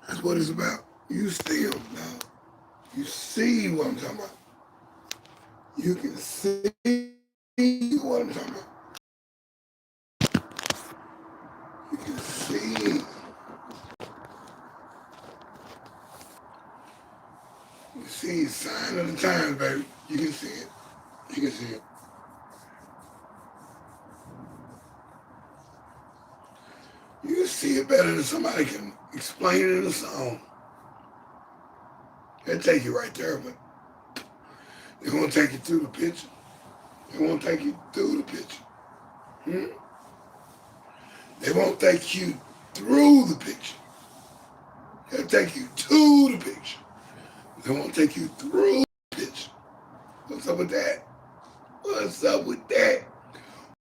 That's what it's about. You see them now. You see what I'm talking about. You can see what I'm talking about. You can see. You see sign of the times, baby. You can see it. You can see it. You can see it better than somebody can explain it in a song. They'll take you right there, but they won't take you through the picture. They won't take you through the picture. Hmm? They won't take you through the picture. They'll take you to the picture. They won't take you through the picture. What's up with that? What's up with that?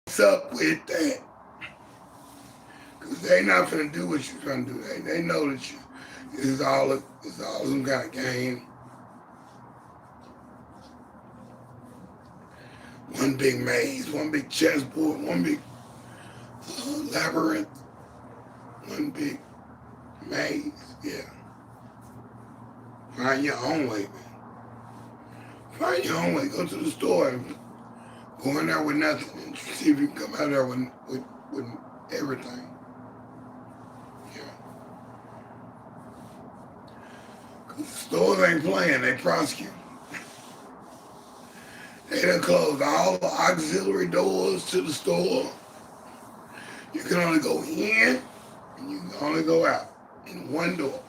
What's up with that? Because they not finna do what you're trying to do. They know that it's all some kind of game. One big maze, one big chessboard, one big labyrinth, one big maze. Yeah. Find your own way, man. Find your own way. Go to the store and go in there with nothing and see if you can come out there with everything. Yeah. Because the stores ain't playing, they prosecute. They done closed all the auxiliary doors to the store. You can only go in and you can only go out in one door.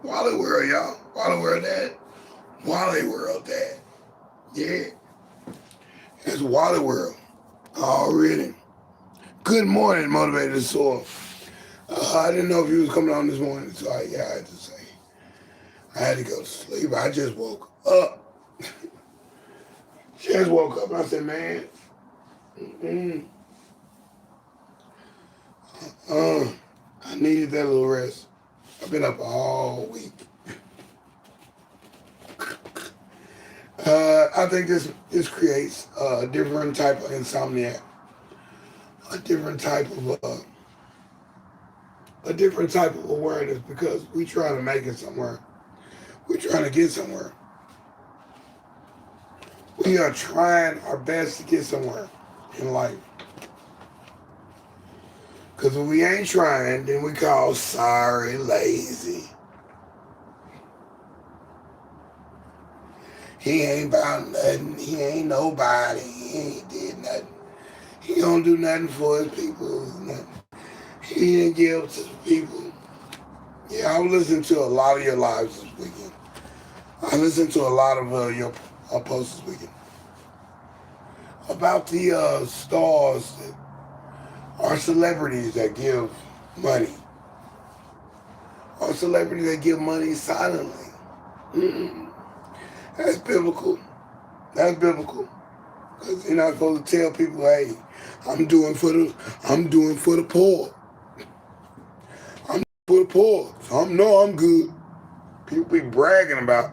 Wally World, y'all. Wally World Dad. Wally World Dad. Yeah. That's Wally World. Already. Good morning, Motivated Soul. I didn't know if you was coming on this morning, so I had to say. I had to go to sleep. I just woke up. Just woke up and I said, man, I needed that little rest. I've been up all week. I think this creates a different type of insomnia, a different type of awareness because we trying to make it somewhere. We're trying to get somewhere. We are trying our best to get somewhere in life. Because if we ain't trying, then we call sorry, lazy. He ain't about nothing. He ain't nobody. He ain't did nothing. He don't do nothing for his people. Nothing. He didn't give to the people. Yeah, I was listening to a lot of your lives this weekend. I listened to a lot of your posts this weekend about the stars that are celebrities that give money, or celebrities that give money silently. Mm-mm. That's biblical. That's biblical. Because you're not supposed to tell people, hey, I'm doing for the poor. I'm for the poor. So I'm good. People be bragging about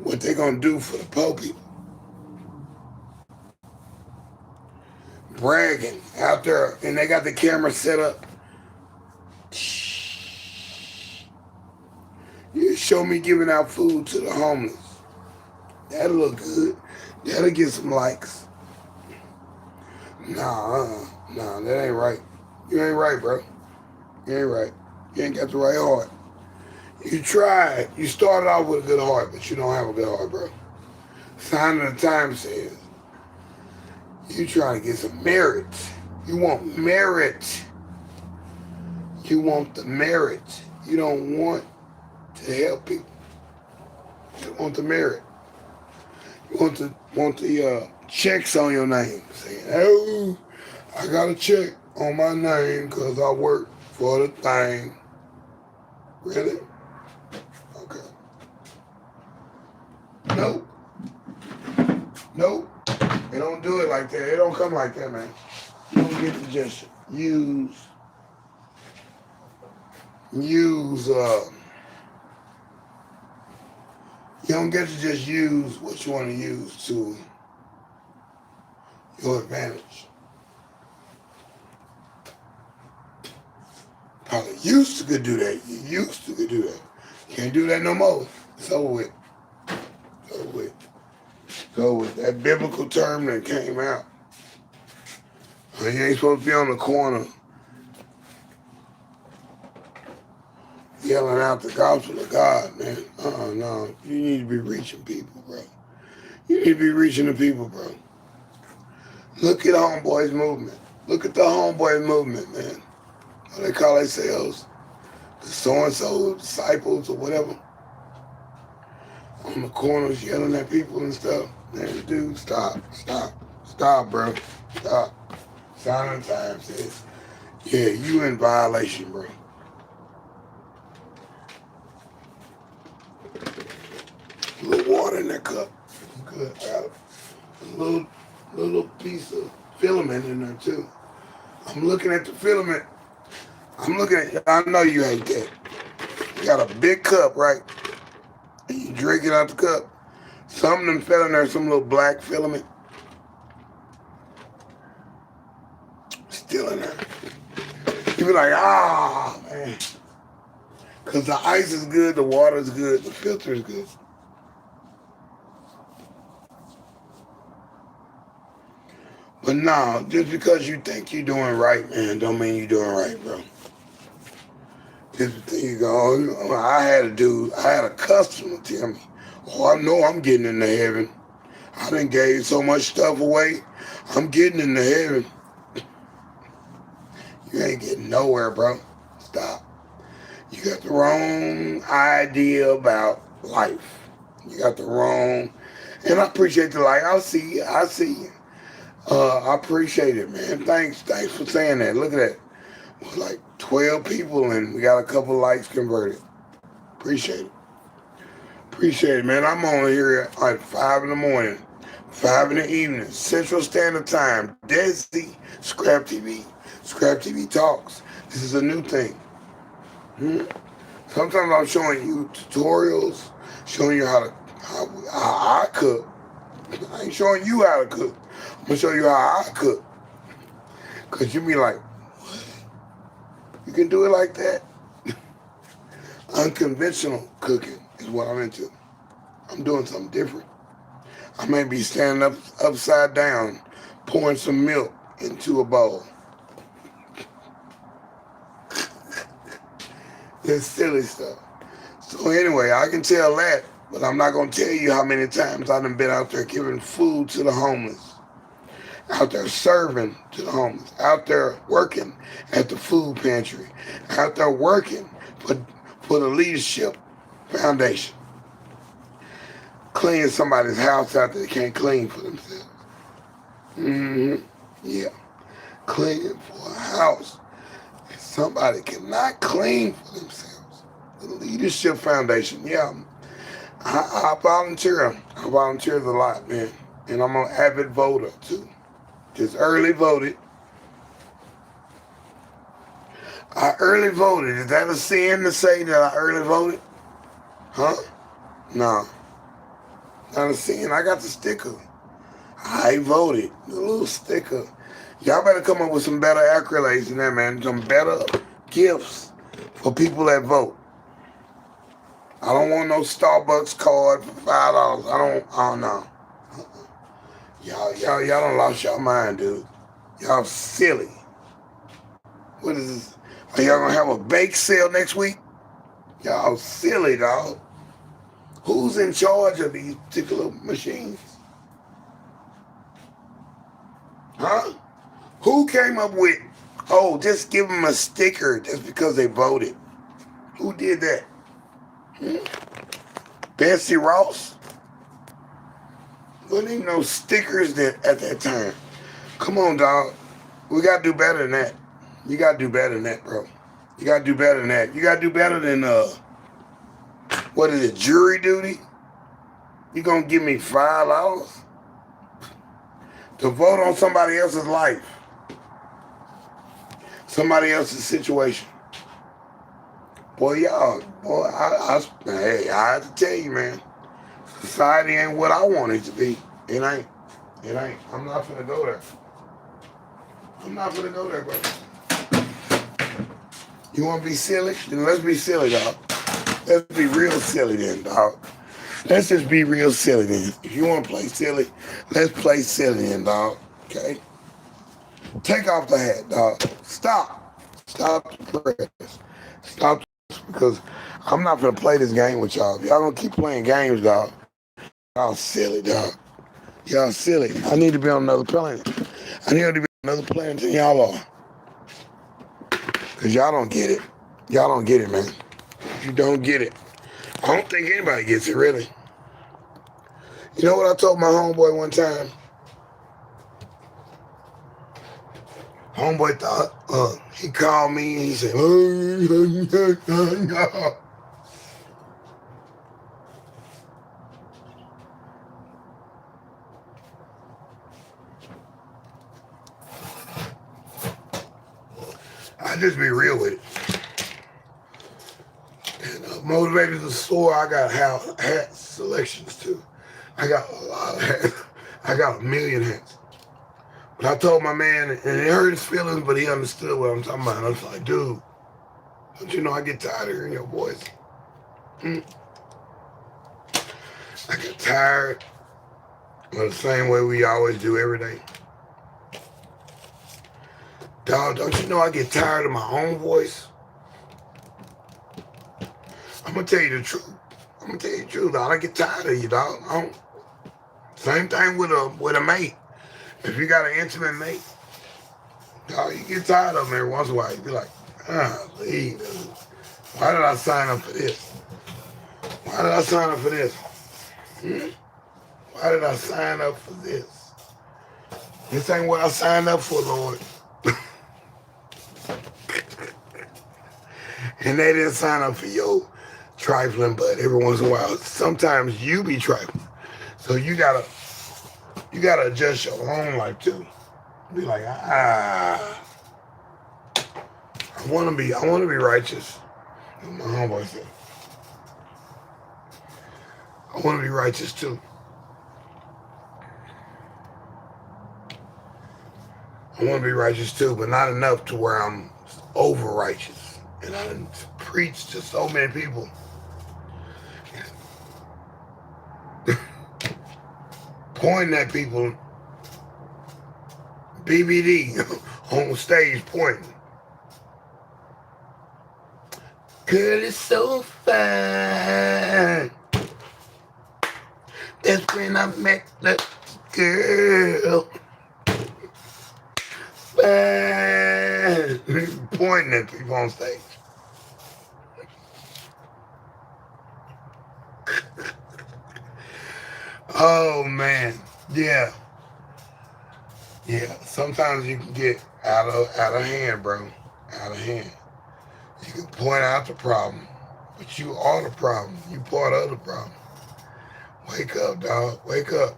what they're gonna do for the poor people. Bragging out there, and they got the camera set up. You show me giving out food to the homeless. That'll look good. That'll get some likes. Nah, that ain't right. You ain't right, bro. You ain't right. You ain't got the right heart. You tried. You started off with a good heart, but you don't have a good heart, bro. Sign of the time says you trying to get some merit. You want merit. You want the merit. You don't want to help people. You want the merit. You want the checks on your name, saying, "Oh, I got a check on my name because I work for the thing." Really? Okay. Nope. Nope. They don't do it like that. It don't come like that, man. You don't get to just use. You don't get to just use what you want to use to your advantage. Probably used to could do that. You used to could do that. Can't do that no more. It's over with. It's over with. It's over with. That biblical term that came out. You ain't supposed to be on the corner yelling out the gospel of God, man. No. You need to be reaching people, bro. You need to be reaching the people, bro. Look at Homeboys movement. Look at the Homeboy movement, man. What they call themselves, the so-and-so disciples or whatever. On the corners yelling at people and stuff. Man, dude, stop, bro. Stop. Sign of the Times says, yeah, you in violation, bro. A little water in that cup. Good. A little piece of filament in there too. I'm looking at the filament. I know you hate that. You got a big cup, right? And you drink it out the cup. Some of them fell in there, some little black filament. Still in there. You be like, man. Because the ice is good, the water is good, the filter is good. But no, just because you think you're doing right, man, don't mean you're doing right, bro. Just you go, I had a customer tell me, I know I'm getting into heaven. I done gave so much stuff away. I'm getting into heaven. You ain't getting nowhere, bro. Stop. You got the wrong idea about life. You got the wrong, and I appreciate the light. I see you. I appreciate it, man. Thanks for saying that. Look at that. It was like 12 people and we got a couple likes converted. Appreciate it, man. I'm on here at like 5 in the morning, 5 in the evening, Central Standard Time, deSz'e, Scrap TV Talks. This is a new thing. Sometimes I'm showing you tutorials, showing you how I cook. I ain't showing you how to cook. I'm going to show you how I cook. Because you be like, what? You can do it like that? Unconventional cooking is what I'm into. I'm doing something different. I may be standing up upside down, pouring some milk into a bowl. That's silly stuff. So anyway, I can tell that, but I'm not going to tell you how many times I've been out there giving food to the homeless, out there serving to the homeless, out there working at the food pantry, out there working for the leadership foundation, cleaning somebody's house out that they can't clean for themselves. Yeah, cleaning for a house that somebody cannot clean for themselves. The leadership foundation, yeah. I volunteer. I volunteer a lot, man. And I'm an avid voter, too. Just early voted. I early voted. Is that a sin to say that I early voted? Huh? No. Not a sin. I got the sticker. I voted. The little sticker. Y'all better come up with some better accolades than that, man. Some better gifts for people that vote. I don't want no Starbucks card for $5. I don't know. Y'all done lost your mind, dude. Y'all silly. What is this? Are y'all gonna have a bake sale next week? Y'all silly, dog. Who's in charge of these particular machines? Huh? Who came up with, just give them a sticker just because they voted? Who did that? Betsy Ross? Wasn't even no stickers at that time. Come on, dog. We gotta do better than that. You gotta do better than that, bro. You gotta do better than that. You gotta do better than what is it, jury duty? You gonna give me $5 to vote on somebody else's life, somebody else's situation? Boy, I have to tell you, man, society ain't what I want it to be. It ain't. I'm not finna go there. I'm not finna go there, bro. You want to be silly? Then let's be silly, dog. Let's be real silly then, dog. Let's just be real silly then. If you want to play silly, let's play silly then, dog. Okay? Take off the hat, dog. Stop. Stop the press. Stop because I'm not going to play this game with y'all. If y'all going to keep playing games, dog, y'all silly, dog. Y'all silly. I need to be on another planet. I need to be on another planet than y'all are. Because y'all don't get it. Y'all don't get it, man. You don't get it. I don't think anybody gets it, really. You know what I told my homeboy one time? Homeboy thought, he called me and he said, I just be real with it. And Motivated the store, I got hat selections too. I got a lot of hats. I got 1 million hats. But I told my man, and it hurt his feelings, but he understood what I'm talking about. I was like, dude, don't you know I get tired of hearing your voice? I get tired of the same way we always do every day. Dog, don't you know I get tired of my own voice? I'm going to tell you the truth. I'm going to tell you the truth, dog. I get tired of you, dog. Same thing with a mate. If you got an intimate mate, dog, you get tired of them every once in a while. You be like, leave. Why did I sign up for this? Why did I sign up for this? Why did I sign up for this? This ain't what I signed up for, Lord. And they didn't sign up for your trifling, but every once in a while, sometimes you be trifling. So you gotta adjust your own life too. Be like, I wanna be righteous. My homeboy said. I wanna be righteous too. I wanna be righteous too, but not enough to where I'm over righteous. And I done preached to so many people. Pointing at people, BBD, on stage pointing. Girl, it's so fine. That's when I met the girl. Fine. Pointing at people on stage. Oh man, yeah. Sometimes you can get out of hand, bro. Out of hand. You can point out the problem, but you are the problem. You part of the problem. Wake up, dog. Wake up.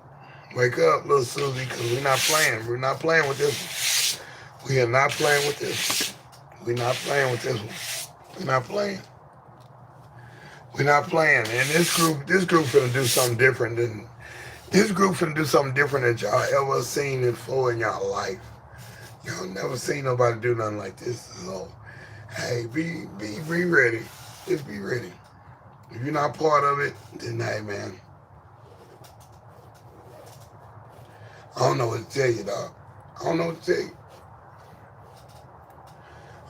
Wake up, little Susie, because we're not playing. We're not playing with this one. We are not playing with this. We're not playing with this one. We're not playing. We're not playing. And this group finna do something different than that y'all ever seen before in y'all life. Y'all never seen nobody do nothing like this. So, hey, be ready. Just be ready. If you're not part of it, then hey, man. I don't know what to tell you, dog. I don't know what to tell you.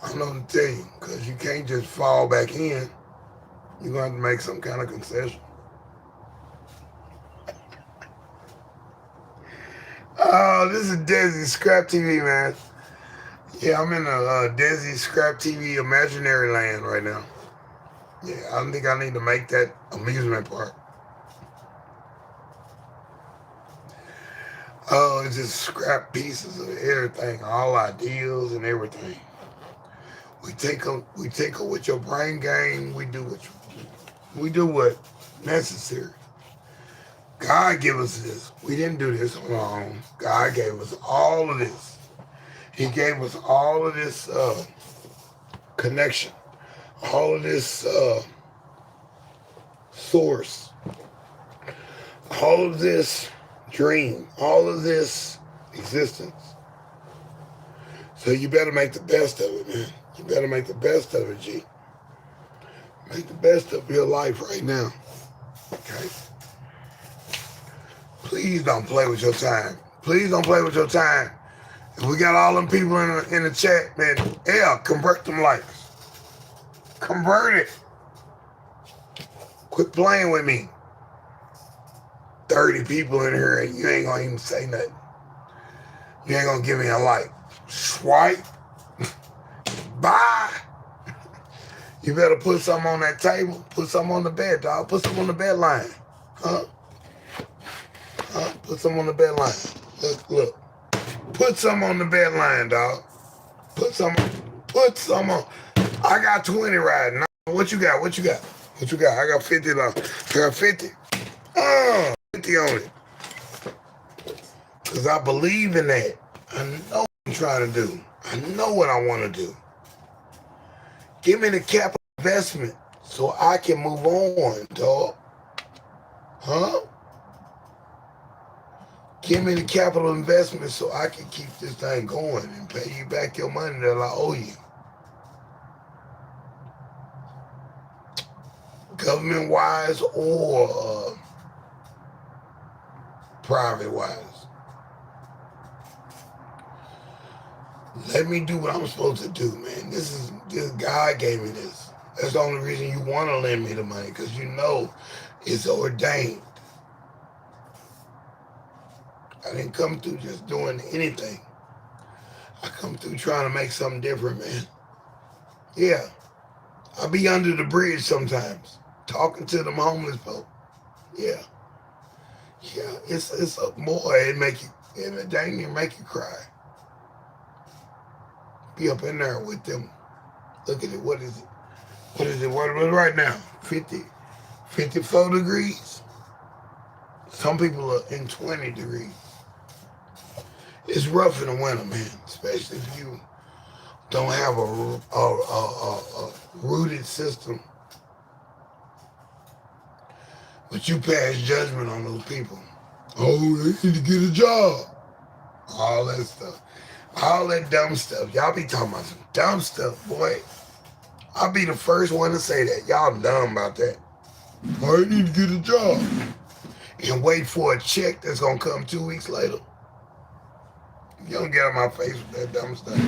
I don't know what to tell you, because you can't just fall back in. You're going to have to make some kind of concession. Oh, this is deSz'e Scrap TV, man. Yeah, I'm in a deSz'e Scrap TV imaginary land right now. Yeah, I don't think I need to make that amusement park. Oh, it's just scrap pieces of everything, all ideals and everything. We take them with your brain game. We do what necessary. God gave us this. We didn't do this on our own. God gave us all of this. He gave us all of this connection, all of this source, all of this dream, all of this existence. So you better make the best of it, man. You better make the best of it, G. Make the best of your life right now. Okay? Please don't play with your time. Please don't play with your time. If we got all them people in the chat, man, yeah, convert them likes. Convert it. Quit playing with me. 30 people in here and you ain't gonna even say nothing. You ain't gonna give me a like. Swipe. Bye. You better put something on that table. Put something on the bed, dog. Put something on the bed line. Huh? Put something on the bed line. Look. Put something on the bed line, dog. Put some on. I got 20 riding. What you got? What you got? What you got? I got 50 though. I got 50. 50 on it. Because I believe in that. I know what I'm trying to do. I know what I want to do. Give me the capital investment so I can move on, dog. Huh? Give me the capital investment so I can keep this thing going and pay you back your money that I owe you. Government-wise or private-wise. Let me do what I'm supposed to do, man. This God gave me this. That's the only reason you want to lend me the money, because you know it's ordained. I didn't come through just doing anything. I come through trying to make something different, man. Yeah. I be under the bridge sometimes, talking to them homeless folk. Yeah. Yeah, it's a boy, it dang near make you cry. Be up in there with them. Look at it, what is it? What is it right now? 54 degrees? Some people are in 20 degrees. It's rough in the winter, man, especially if you don't have a rooted system. But you pass judgment on those people. Oh, they need to get a job. All that stuff. All that dumb stuff. Y'all be talking about some dumb stuff, boy. I'll be the first one to say that. Y'all dumb about that. I need to get a job. And wait for a check that's going to come 2 weeks later. You don't get on my face with that dumb stuff.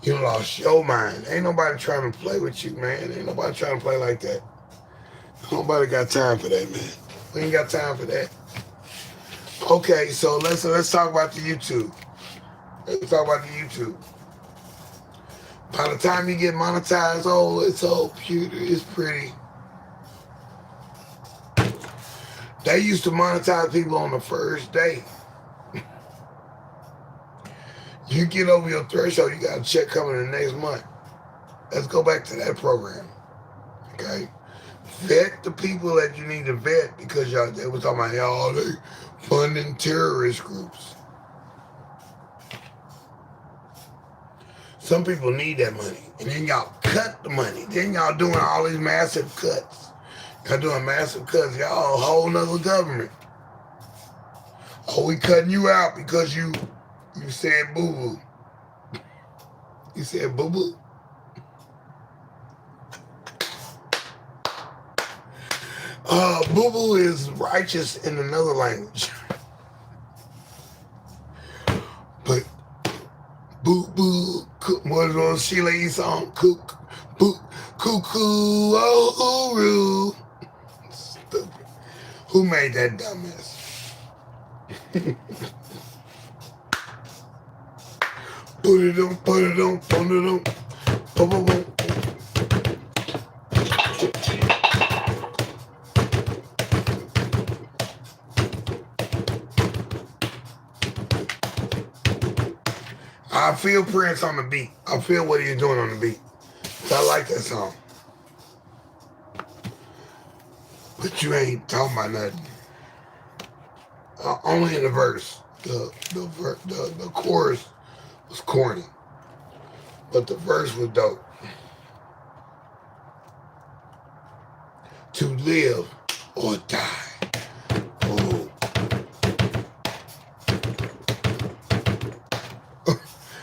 You lost your mind. Ain't nobody trying to play with you, man. Ain't nobody trying to play like that. Nobody got time for that, man. We ain't got time for that. Okay, so let's talk about the YouTube. Let's talk about the YouTube. By the time you get monetized, oh, it's so cute, it's pretty. They used to monetize people on the first day. You get over your threshold, you got a check coming in the next month. Let's go back to that program, okay? Vet the people that you need to vet, because y'all, they were talking about, y'all, they funding terrorist groups. Some people need that money, and then y'all cut the money. Then y'all doing all these massive cuts. Y'all doing massive cuts. Y'all a whole nother government. Oh, we cutting you out because you said boo-boo. You said boo-boo? Boo-boo is righteous in another language. But boo-boo, what is on Sheila E. song? Cuckoo, oh, stupid. Who made that dumbass? Put it on, put it on, put it on. Boom, boom, boom. I feel Prince on the beat. I feel what he's doing on the beat. I like that song. But you ain't talking about nothing. Only in the verse. The chorus was corny. But the verse was dope. To live or die. Oh.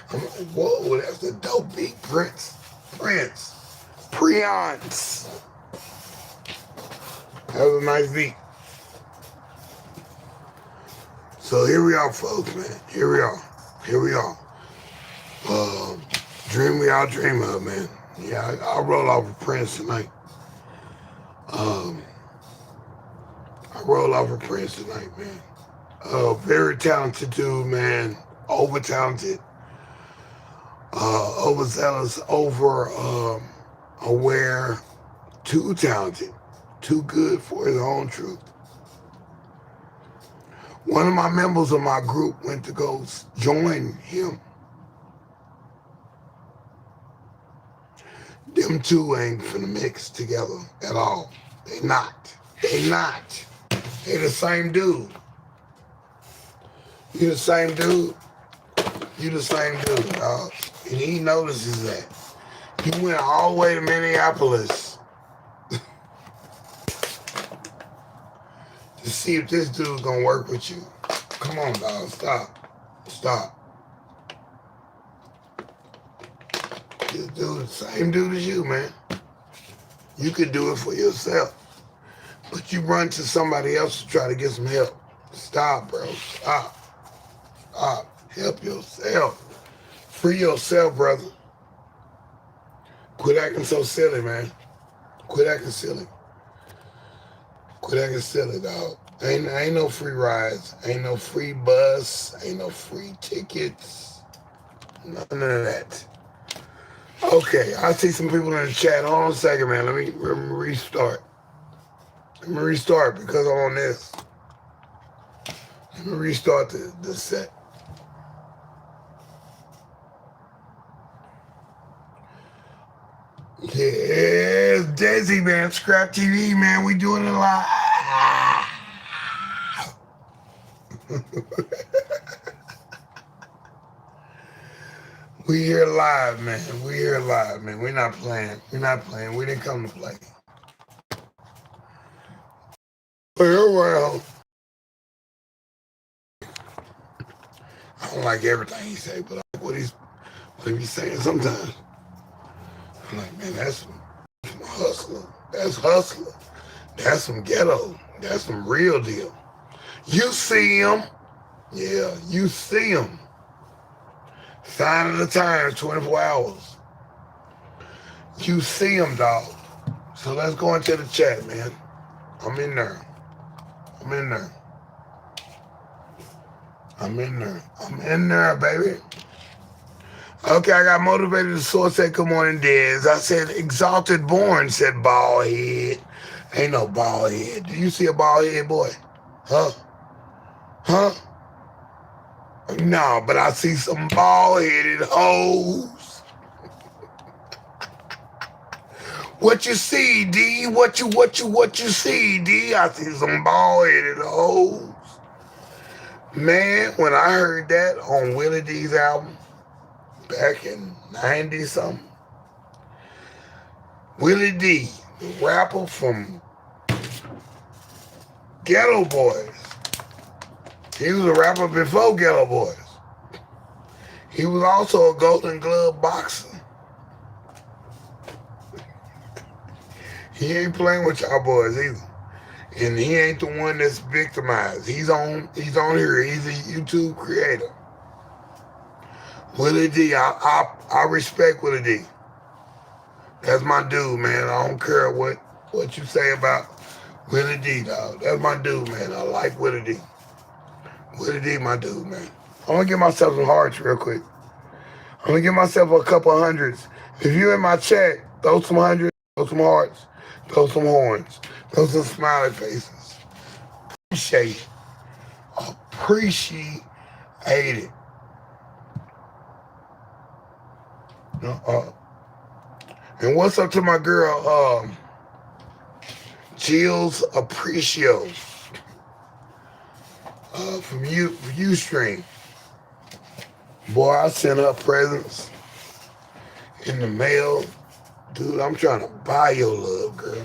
I'm like, whoa. a dope beat. Prince. Prions. That was a nice beat. So here we are, folks, man. Here we are. Dream we all dream of, man. Yeah, I'll roll off of Prince tonight. I roll off of Prince tonight, man. Very talented dude, man. Over talented. Overzealous, over aware, too talented, too good for his own truth. One of my members of my group went to go join him. Them two ain't finna mix together at all. They not. They the same dude. You the same dude. Dog. And he notices that. He went all the way to Minneapolis to see if this dude's gonna work with you. Come on, dog. Stop. This dude, the same dude as you, man. You could do it for yourself. But you run to somebody else to try to get some help. Stop, bro. Stop. Help yourself. Free yourself, brother. Quit acting so silly, man. Quit acting silly, dog. Ain't no free rides. Ain't no free bus. Ain't no free tickets. None of that. Okay, I see some people in the chat. Hold on a second, man. Let me restart. Because I'm on this. Let me restart the set. Yeah, deSz'e, man. Scrap TV, man. We doing it live. We here live, man. We're not playing. We didn't come to play. Well, I don't like everything he say, but I like what he's saying sometimes. I'm like, man, that's some hustler. That's hustler. That's some ghetto. That's some real deal. You see him. Yeah, you see him. Sign of the times, 24 hours. You see him, dog. So let's go into the chat, man. I'm in there, baby. Okay, I got motivated. The source said, good morning, Dez. I said, exalted born, said bald head. Ain't no bald head. Do you see a bald head, boy? Huh? No, but I see some bald-headed hoes. What you see, D? What you see, D? I see some bald-headed hoes. Man, when I heard that on Willie D's album back in 90-something, Willie D, the rapper from Ghetto Boys. He was a rapper before Ghetto Boys. He was also a Golden Glove boxer. He ain't playing with y'all boys either. And he ain't the one that's victimized. He's on here. He's a YouTube creator. Willie D, I respect Willie D. That's my dude, man. I don't care what you say about Willie D, dog. That's my dude, man. I like Willie D. Willie D, my dude, man. I'm gonna give myself some hearts real quick. I'm gonna give myself a couple of hundreds. If you in my chat, throw some hundreds, throw some hearts, throw some horns, throw some smiley faces. Appreciate it. And what's up to my girl, Jill's Appreciate from Ustream. Boy, I sent her presents in the mail. Dude, I'm trying to buy your love, girl.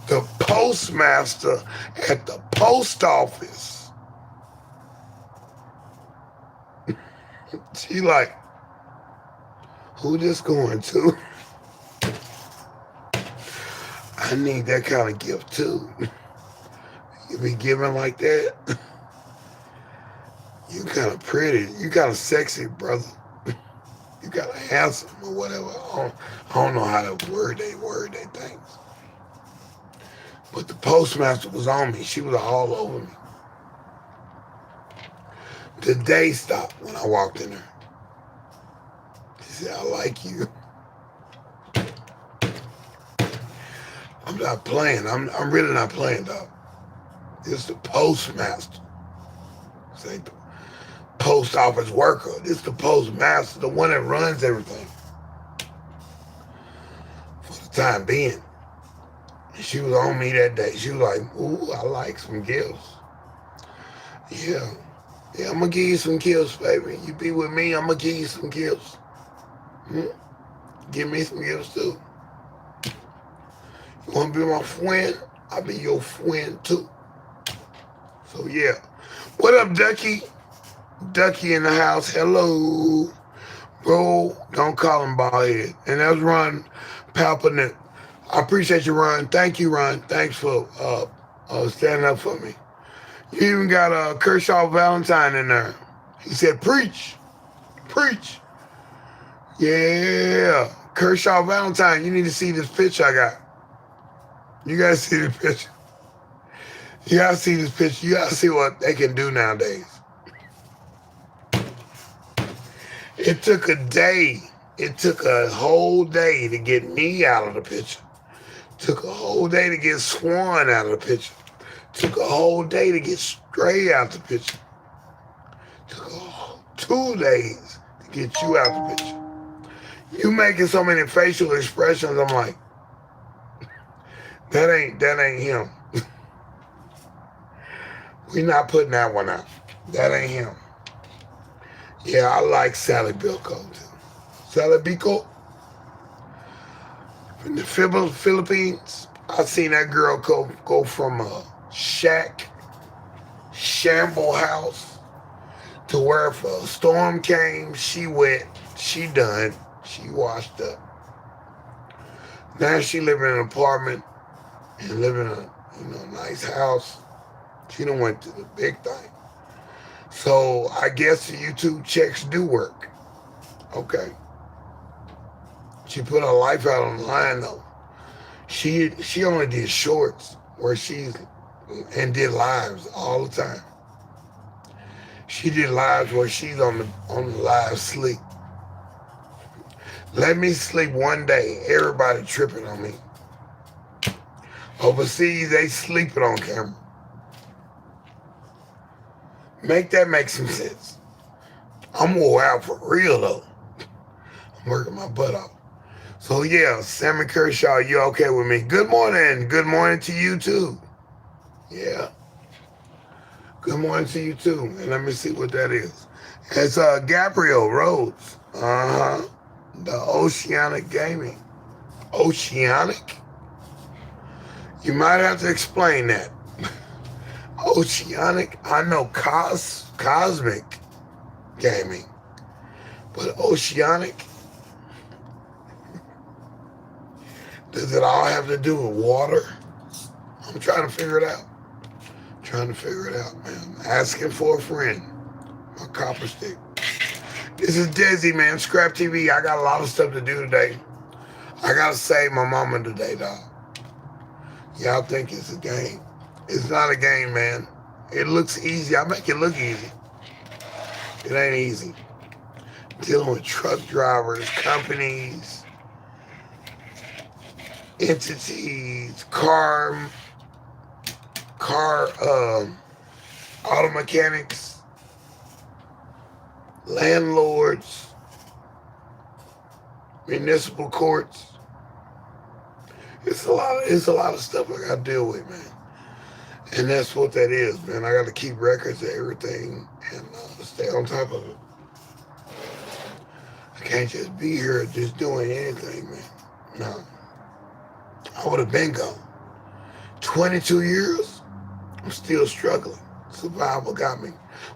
The postmaster at the post office She like, who this going to? I need that kind of gift too. You be giving like that? You kind of pretty. You kind of sexy, brother. You kind of handsome or whatever. I don't know how to word they things. But the postmaster was on me. She was all over me. The day stopped when I walked in there. She said, I like you. I'm not playing. I'm really not playing, dog. This the postmaster. This ain't the post office worker. This the postmaster, the one that runs everything. For the time being. And she was on me that day. She was like, ooh, I like some gifts. Yeah. Yeah, I'm going to give you some gifts, baby. You be with me, I'm going to give you some gifts. Give me some gifts, too. You want to be my friend? I'll be your friend, too. So, yeah. What up, Ducky? Ducky in the house. Hello. Bro, don't call him bald head. And that's Ron Palpanick. I appreciate you, Ron. Thank you, Ron. Thanks for standing up for me. You even got Kershaw Valentine in there. He said, preach. Preach. Yeah. Kershaw Valentine, you need to see this picture I got. You got to see this picture. You got to see this picture. You got to see what they can do nowadays. It took a day. It took a whole day to get me out of the picture. Took a whole day to get Swan out of the picture. Took a whole day to get Stray out the picture. Took 2 days to get you out the picture. You making so many facial expressions, I'm like, that ain't him. We not putting that one out. That ain't him. Yeah, I like Sally Bilko too. Sally Bilko from the Philippines. I seen that girl go from a shamble house to where if a storm came, she wet, she done, she washed up. Now she living in an apartment and living in a nice house. She done went to the big thing. So I guess the YouTube checks do work. Okay. She put her life out on the line though. She only did shorts where and did lives all the time. She did lives where she's on the live sleep. Let me sleep one day. Everybody tripping on me. Overseas, they sleeping on camera. Make some sense. I'm wore out for real though. I'm working my butt off. So yeah, Sammy Kershaw, you okay with me? Good morning. Good morning to you too. Yeah. Good morning to you too. And let me see what that is. It's Gabriel Rhodes. The Oceanic Gaming. Oceanic? You might have to explain that. Oceanic, I know cosmic gaming, but oceanic, does it all have to do with water? I'm trying to figure it out. Man. Asking for a friend. My copper stick. This is deSz'e, man. Scrap TV. I got a lot of stuff to do today. I got to save my mama today, dog. Y'all think it's a game. It's not a game, man. It looks easy. I make it look easy. It ain't easy. Dealing with truck drivers, companies, entities, car auto mechanics, landlords, municipal courts. It's a lot of stuff I gotta deal with, man. And that's what that is, man. I gotta keep records of everything and stay on top of it. I can't just be here just doing anything, man. No. I would have been gone. 22 years, I'm still struggling. Survival got me.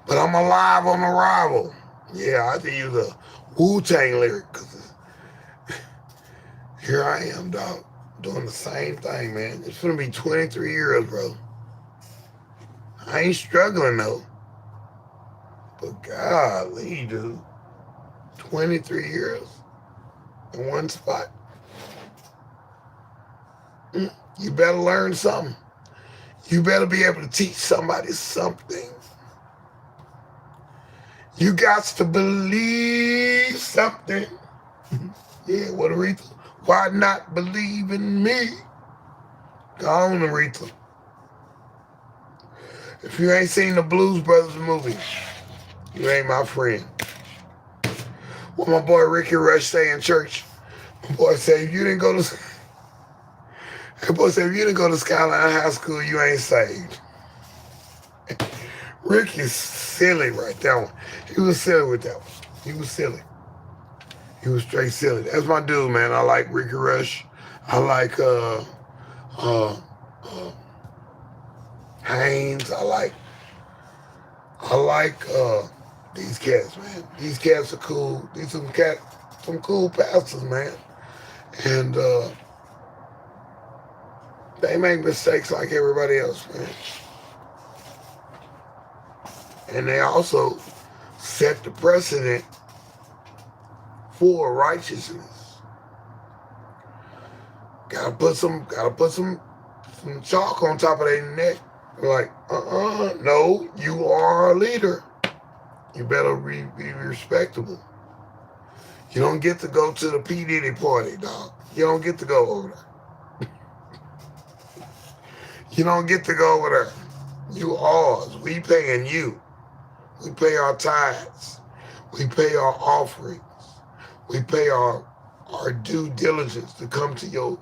But I'm alive on arrival. Yeah, I think use a Wu-Tang lyric, because here I am, dog, doing the same thing, man. It's gonna be 23 years, bro. I ain't struggling, though. But golly, dude. 23 years in one spot. You better learn something. You better be able to teach somebody something. You got to believe something. Yeah, what, Aretha? Why not believe in me? Go on, Aretha. If you ain't seen the Blues Brothers movie, you ain't my friend. What my boy Ricky Rush say in church? My boy say, if you didn't go to Skyline High School, you ain't saved. Ricky's silly right that one. He was silly with that one. He was silly. He was straight silly. That's my dude, man. I like Ricky Rush. I like Haynes. I like these cats, man. These cats are cool. These some cool pastors, man. And they make mistakes like everybody else, man. And they also set the precedent for righteousness. Gotta put some chalk on top of their neck. Like, no, you are a leader. You better be respectable. You don't get to go to the P. Diddy party, dog. You don't get to go over there. You don't get to go over there. You ours. We paying you. We pay our tithes. We pay our offerings. We pay our due diligence to come to your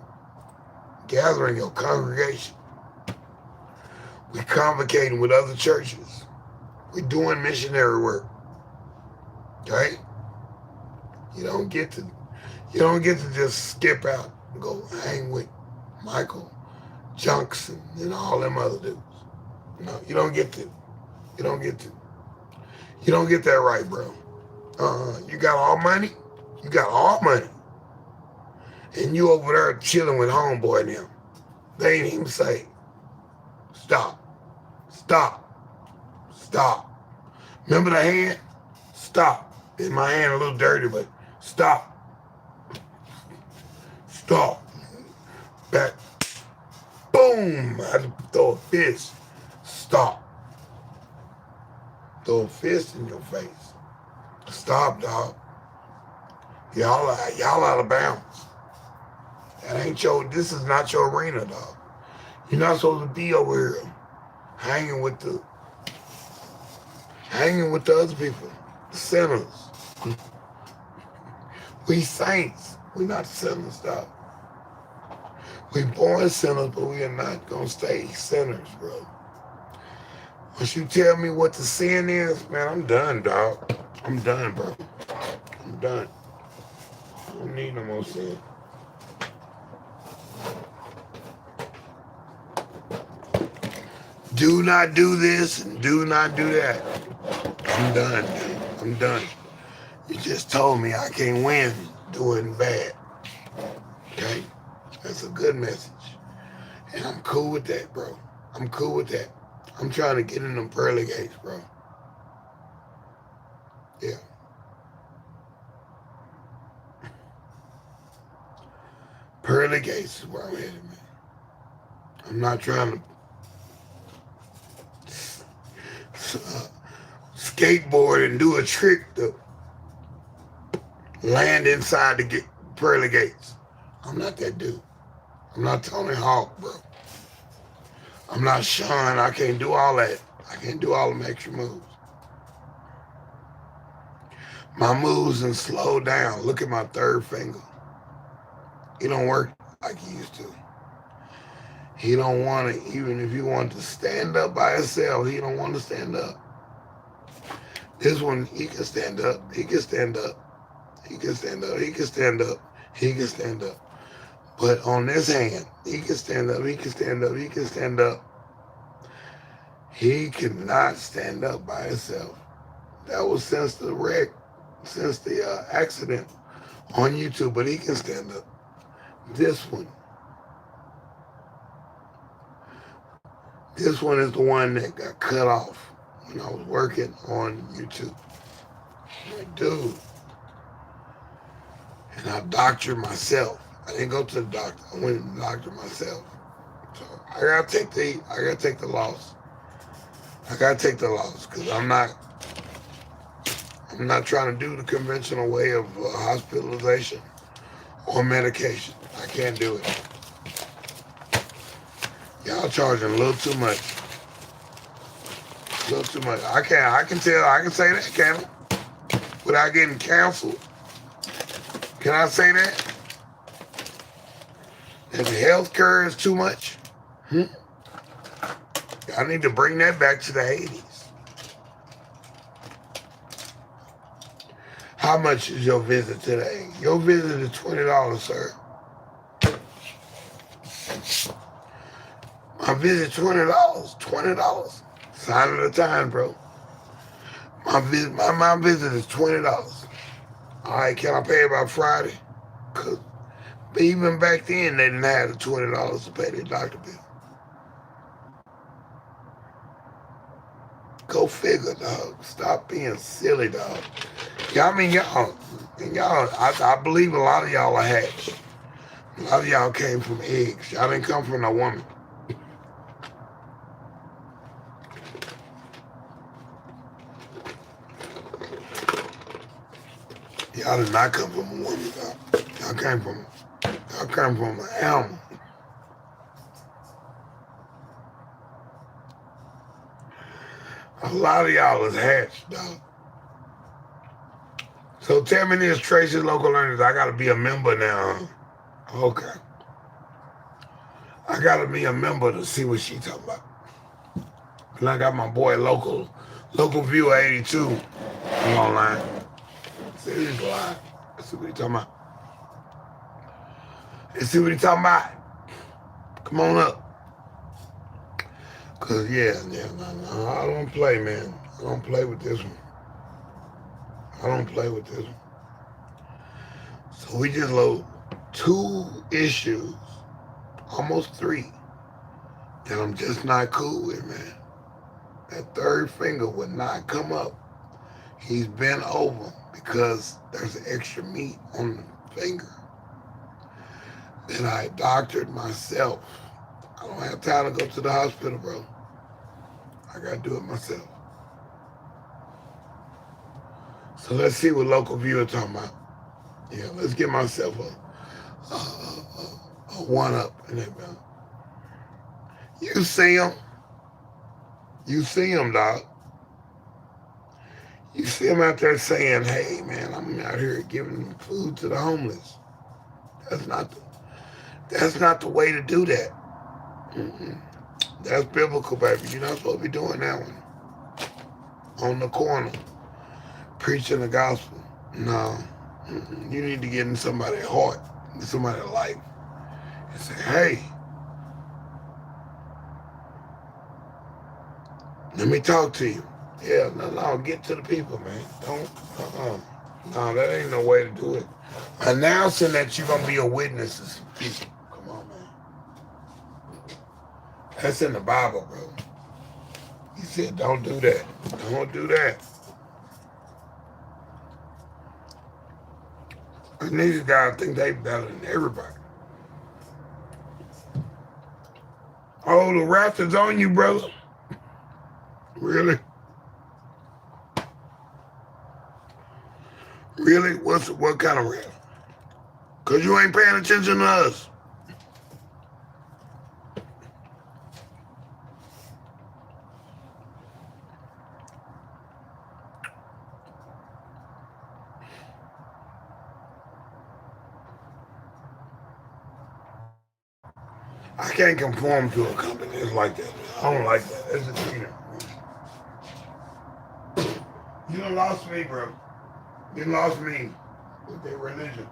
gathering, your congregation. We convocating with other churches. We doing missionary work. Okay? You don't get to just skip out and go hang with Michael Johnson and all them other dudes. No, you don't get to. You don't get that right, bro. You got all money. You got all money. And you over there chilling with homeboy and them. They ain't even say, stop. Remember the hand? Stop. In my hand a little dirty, but stop. Back. Boom. I had to throw a fist. Stop. Throw a fist in your face. Stop, dog. Y'all out of bounds. This is not your arena, dog. You're not supposed to be over here hanging with the other people, the sinners. We saints. We not sinners, dog. We born sinners, but we are not gonna stay sinners, bro. Once you tell me what the sin is, man, I'm done, dog. I'm done, bro. I'm done. I don't need no more sin. Do not do this and do not do that. I'm done, dude. I'm done. You just told me I can't win doing bad. Okay? That's a good message. And I'm cool with that, bro. I'm cool with that. I'm trying to get in them pearly gates, bro. Yeah. Pearly gates is where I'm headed, man. I'm not trying to skateboard and do a trick to land inside the pearly gates. I'm not that dude. I'm not Tony Hawk, bro. I'm not Sean. I can't do all that. I can't do all them extra moves. My moves and slow down. Look at my third finger. He don't work like he used to. He don't want to, even if he wants to stand up by himself, he don't want to stand up. This one, he can stand up. He can stand up. He can stand up. He can stand up. He can stand up. But on this hand, he can stand up. He can stand up. He can stand up. He cannot stand up by himself. That was since the wreck since the accident on YouTube, but he can stand up. This one is the one that got cut off when I was working on YouTube. Like, dude. And I doctored myself. I didn't go to the doctor. I went and doctored myself. So I gotta take the loss. I gotta take the loss because I'm not trying to do the conventional way of hospitalization or medication. I can't do it. Y'all charging a little too much. A little too much. I can say that, can I? Without getting canceled. Can I say that? If health care is too much, I need to bring that back to the 80s. How much is your visit today? Your visit is $20, sir. My visit $20. $20. Sign at a time, bro. My visit is $20. All right, can I pay it by Friday? Cause even back then they didn't have the $20 to pay their doctor bill. Go figure, dog. Stop being silly, dog. Y'all, I believe a lot of y'all are hatched. A lot of y'all came from eggs. Y'all didn't come from a woman. Y'all did not come from a woman, dog. Y'all came from an animal. A lot of y'all is hatched, dog. So tell me this, Tracy Local Learners, I gotta be a member now, huh? Okay. I gotta be a member to see what she talking about. And I got my boy Local Viewer 82 online. See what he's live. Let's see what he talking about. Let's see what he talking about. Come on up. Cause no, I don't play, man. I don't play with this one. I don't play with this one. So we just load 2 issues, almost 3, that I'm just not cool with, man. That third finger would not come up. He's bent over because there's extra meat on the finger. Then I doctored myself. I don't have time to go to the hospital, bro. I gotta do it myself. So let's see what Local Viewer talking about. Yeah, let's get myself a one-up in that, man. You see him? You see him, dog. You see him out there saying, hey, man, I'm out here giving food to the homeless. That's not the way to do that. Mm-mm. That's biblical, baby. You're not supposed to be doing that one. On the corner, preaching the gospel. No. Mm-mm. You need to get in somebody's heart, in somebody's life, and say, hey, let me talk to you. Yeah, no, get to the people, man. Don't, No, that ain't no way to do it. Announcing that you're going to be a witness to some people. Come on, man. That's in the Bible, bro. He said, don't do that. Don't do that. And these guys think they better than everybody. Oh, the wrath is on you, brother. Really? Really? What kind of wrath? Because you ain't paying attention to us. I can't conform to a company that's like that. I don't like that. That's a cheater. You done lost me, bro. You done lost me with their religion.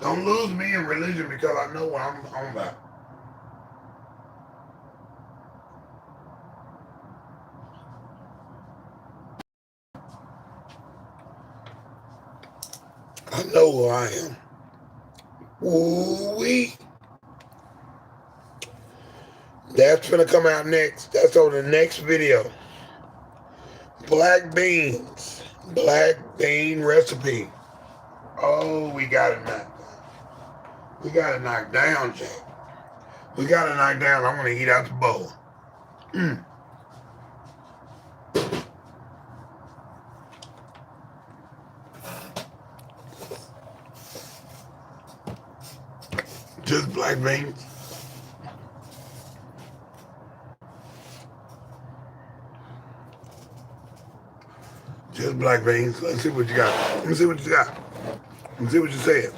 Don't lose me in religion because I know what I'm on about. I know who I am. Ooh-wee. That's gonna come out next. That's on the next video. Black beans. Black bean recipe. Oh, we got it knocked down. We got it knocked down, Jack. We got it knocked down. I'm gonna eat out the bowl. Just black beans. Just black beans. Let's see what you got. Let me see what you got. Let me see what you said.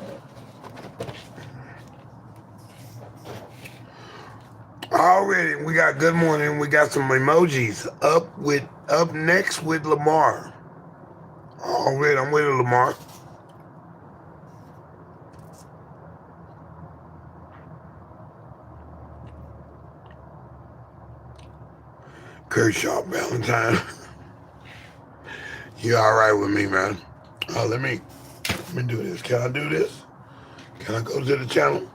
Already, we got good morning. We got some emojis up next with Lamar. Already, I'm with Lamar. Kershaw Valentine. You all right with me, man? Let me do this. Can I do this? Can I go to the channel?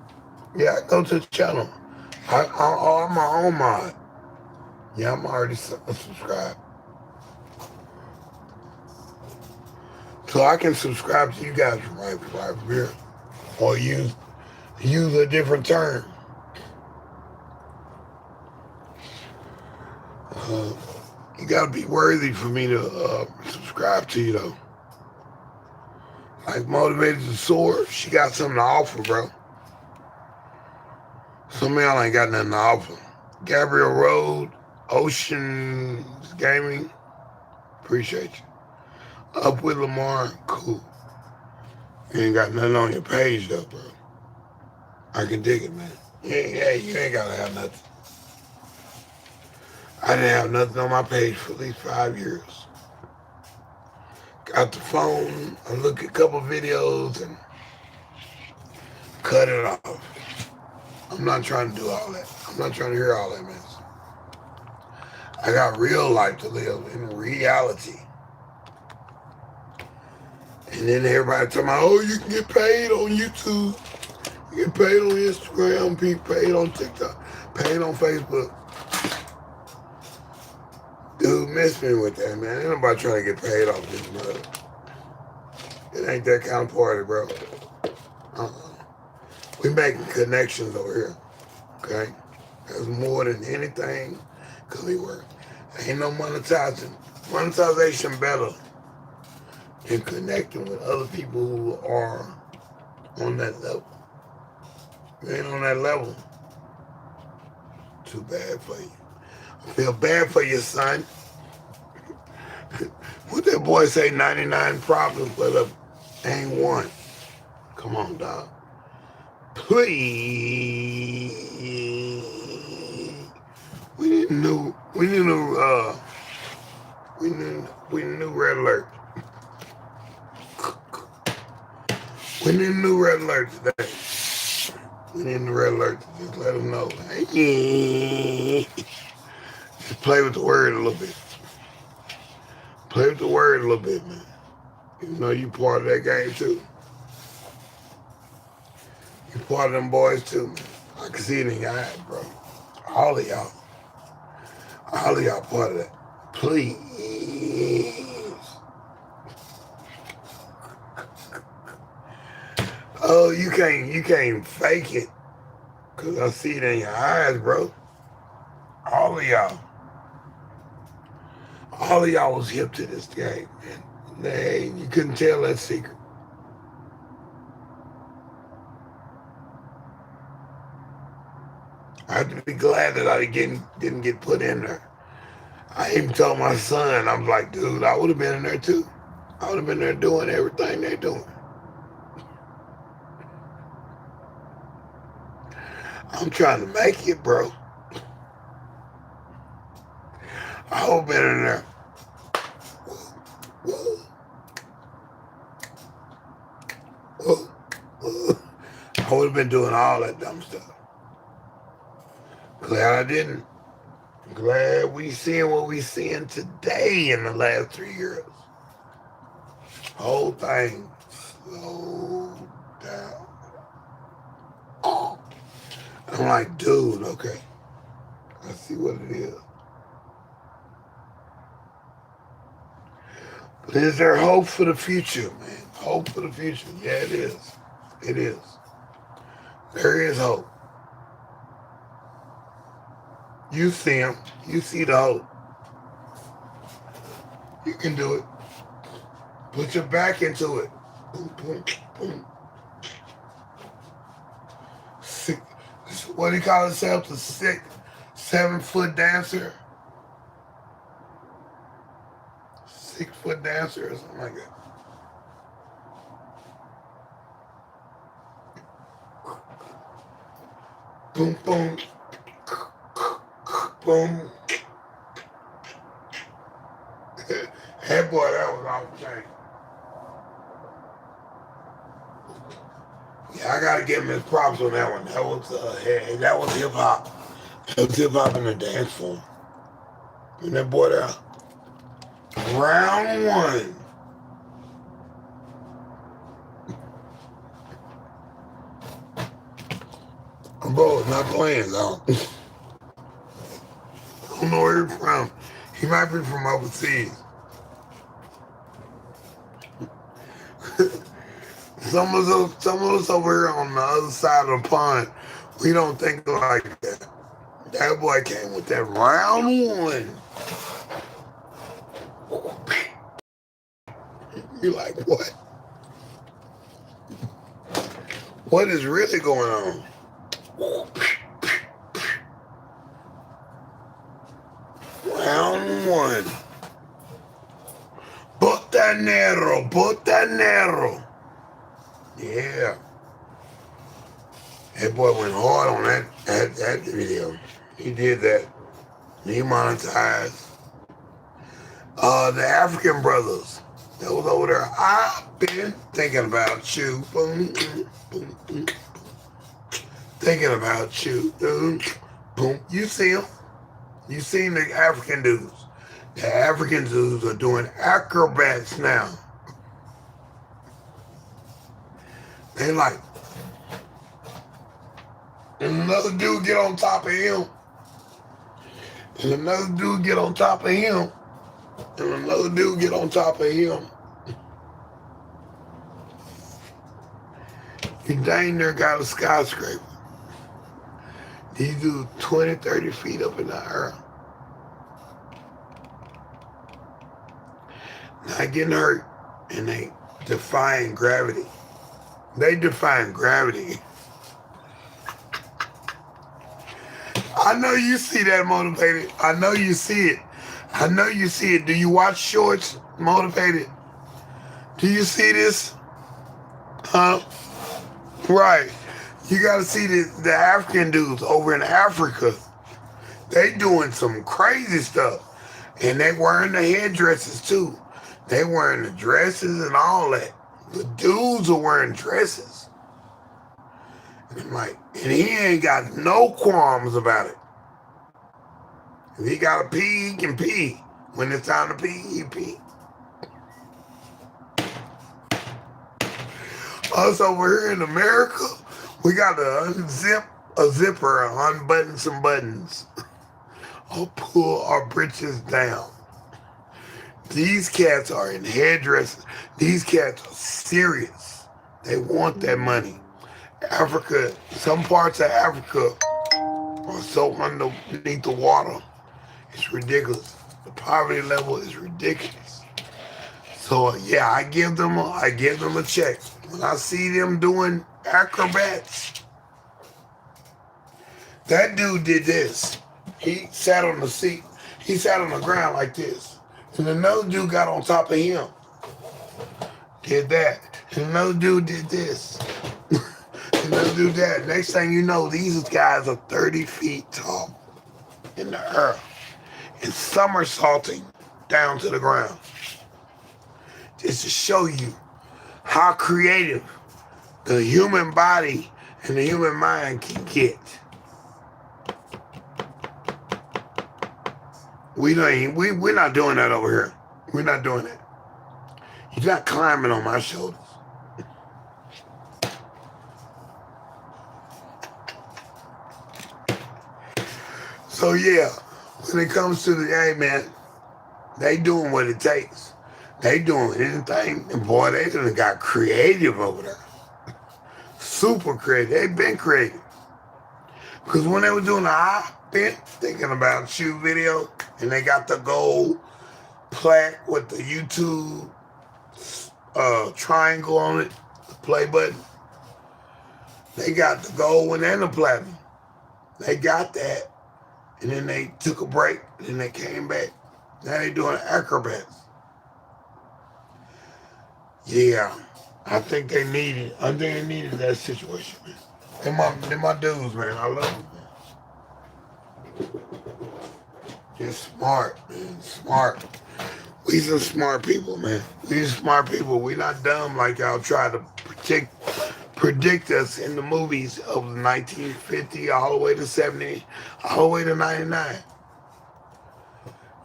Yeah, I go to the channel. I'm my own mod. Yeah, I'm already subscribed. So I can subscribe to you guys right here. Or use a different term. You gotta be worthy for me to subscribe to you though. Like Motivated to Soar, she got something to offer, bro. Some of y'all ain't got nothing to offer. Gabriel Road, Ocean Gaming, appreciate you. Up with Lamar, cool. You ain't got nothing on your page though, bro. I can dig it, man. Yeah, you ain't gotta have nothing. I didn't have nothing on my page for at least 5 years. Got the phone, I look at a couple videos and cut it off. I'm not trying to do all that. I'm not trying to hear all that mess. I got real life to live in reality. And then everybody talking about, oh, you can get paid on YouTube. You get paid on Instagram, paid on TikTok, paid on Facebook. Dude, miss me with that, man. Ain't nobody trying to get paid off this mother. It ain't that kind of party, bro. We making connections over here, okay? That's more than anything because we work. Ain't no monetization better than connecting with other people who are on that level. You ain't on that level, too bad for you. I feel bad for you, son. What that boy say, 99 problems, but ain't one. Come on, dog. Please. We need a new red alert. We need a new red alert today. We need a red alert to just let them know. Hey, just play with the word a little bit. Play with the word a little bit, man. You know you part of that game too. You part of them boys too, man. I can see it in your eyes, bro. All of y'all. All of y'all part of that. Please. Oh, you can't fake it. Cause I see it in your eyes, bro. All of y'all. All of y'all was hip to this game, man. You couldn't tell that secret. I have to be glad that I didn't get put in there. I even told my son, I'm like, dude, I would have been in there too. I would have been there doing everything they're doing. I'm trying to make it, bro. I would have been in there. I would have been doing all that dumb stuff. Glad I didn't. Glad we seeing what we seeing today in the last 3 years. Whole thing slow down. Oh. I'm like, dude, okay. Let's see what it is. But is there hope for the future, man? Hope for the future. Yeah, it is. It is. There is hope. You see him. You see the hope. You can do it. Put your back into it. Boom, boom, boom. What do you call himself? The 7-foot dancer? 6-foot dancer or something like that. Boom, boom. Boom. Hey boy, that was off the chain. Yeah, I gotta give him his props on that one. That was hip hop. That was hip hop in the dance form. And that boy there. Round one. Bro, it's not playing though. I don't know where he's from. He might be from overseas. Some of us over here on the other side of the pond, we don't think like that. That boy came with that round one. You're like, what? What is really going on? Round one. Botanero. Yeah. That boy went hard on that video. He did that. He monetized. The African brothers that was over there. I've been thinking about you. Boom, boom, boom, boom. Thinking about you. Boom, boom. You see them. You seen the African dudes. The African dudes are doing acrobats now. They like, and another dude get on top of him. And another dude get on top of him. And another dude get on top of him. He dang near got a skyscraper. These dudes 20, 30 feet up in the air. Not getting hurt. And they defying gravity. They defying gravity. I know you see that, Motivated. I know you see it. I know you see it. Do you watch shorts, Motivated? Do you see this? Huh? Right. You gotta see the African dudes over in Africa. They doing some crazy stuff. And they wearing the headdresses too. They wearing the dresses and all that. The dudes are wearing dresses. And I'm like, and he ain't got no qualms about it. If he gotta pee, he can pee. When it's time to pee, he pee. Us over here in America, we got to unzip a zipper and unbutton some buttons. Or pull our britches down. These cats are in headdresses. These cats are serious. They want that money. Africa, some parts of Africa are so underneath the water. It's ridiculous. The poverty level is ridiculous. So yeah, I give them a check. When I see them doing acrobats, that dude did this. He sat on the seat. He sat on the ground like this. And another dude got on top of him. Did that. And another dude did this. And another dude that. Next thing you know, these guys are 30 feet tall in the earth. And somersaulting down to the ground. Just to show you how creative the human body and the human mind can get. We're not doing that over here. We're not doing that. You're not climbing on my shoulders. So yeah, when it comes to the, hey man, they doing what it takes. They doing anything. And boy, they done got creative over there. Super creative. They've been creative. Because when they were doing the I've been thinking about shoot video, and they got the gold plaque with the YouTube triangle on it, the play button. They got the gold one and the platinum. They got that, and then they took a break, and then they came back. Now they doing acrobats. Yeah, I think they needed that situation, man. They're my dudes, man. I love them, man. They're smart, man. Smart. We some smart people, man. We smart people. We not dumb like y'all try to predict us in the movies of 1950 all the way to 70, all the way to 99.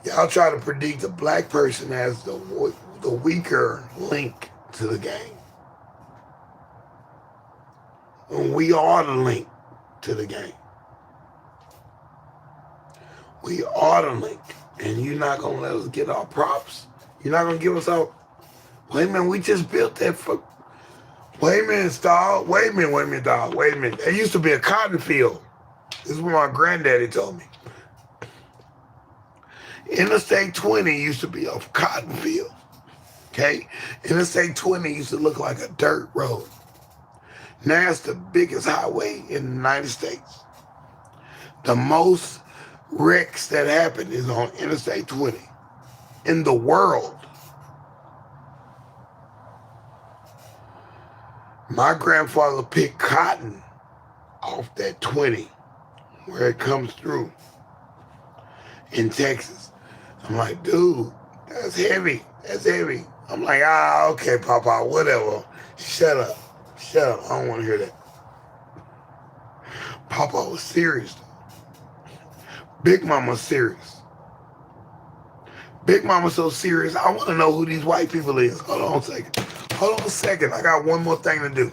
Y'all try to predict the black person as the weaker link to the game. And we are the link to the game. We are the link. And you're not going to let us get our props. You're not going to give us our... Wait a minute, we just built that for... Wait a minute, dog. Wait a minute, dog. Wait a minute. There used to be a cotton field. This is what my granddaddy told me. Interstate 20 used to be a cotton field. Okay? Interstate 20 used to look like a dirt road. Now it's the biggest highway in the United States. The most wrecks that happen is on Interstate 20 in the world. My grandfather picked cotton off that 20 where it comes through in Texas. I'm like, dude, that's heavy. That's heavy. I'm like, okay, Papa, whatever. Shut up. Shut up. I don't want to hear that. Papa was serious, though. Big Mama's serious. Big Mama's so serious, I want to know who these white people is. Hold on a second. Hold on a second. I got one more thing to do.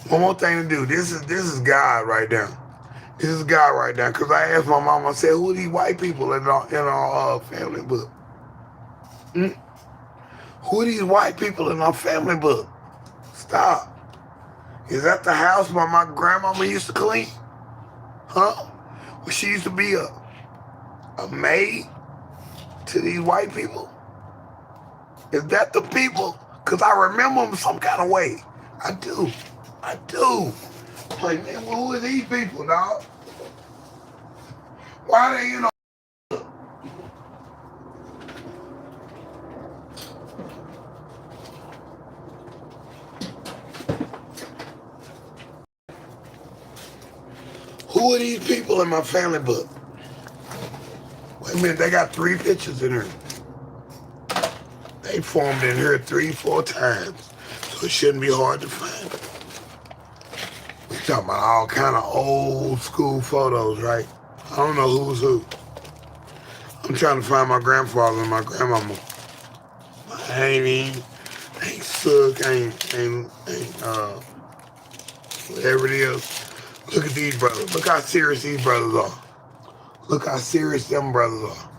One more thing to do. This is God right now. This is God right now. Because I asked my mom, I said, who are these white people in our family book? Who are these white people in our family book? Stop. Is that the house my grandmama used to clean? Huh? Well, she used to be a maid to these white people? Is that the people? Because I remember them some kind of way. I do. Like, man, who are these people, dog? Why they, who are these people in my family book? Wait a minute, they got 3 pictures in here. They formed in here 3-4 times, so it shouldn't be hard to find. We talking about all kind of old school photos, right? I don't know who's who. I'm trying to find my grandfather and my grandmama. Ain't Sook, whatever it is. Look at these brothers. Look how serious these brothers are. Look how serious them brothers are.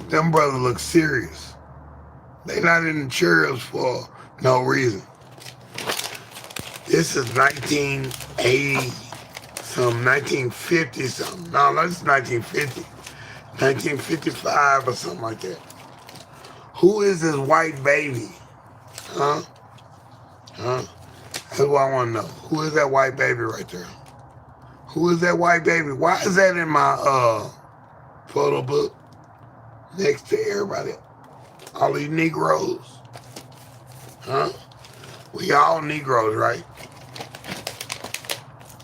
Them brothers look serious. They not in the chairs for no reason. This is 1980 something, 1950 something. No, that's 1950. 1955 or something like that. Who is this white baby? Huh? That's what I want to know. Who is that white baby right there? Who is that white baby? Why is that in my photo book next to everybody? All these Negroes. Huh? We all Negroes, right?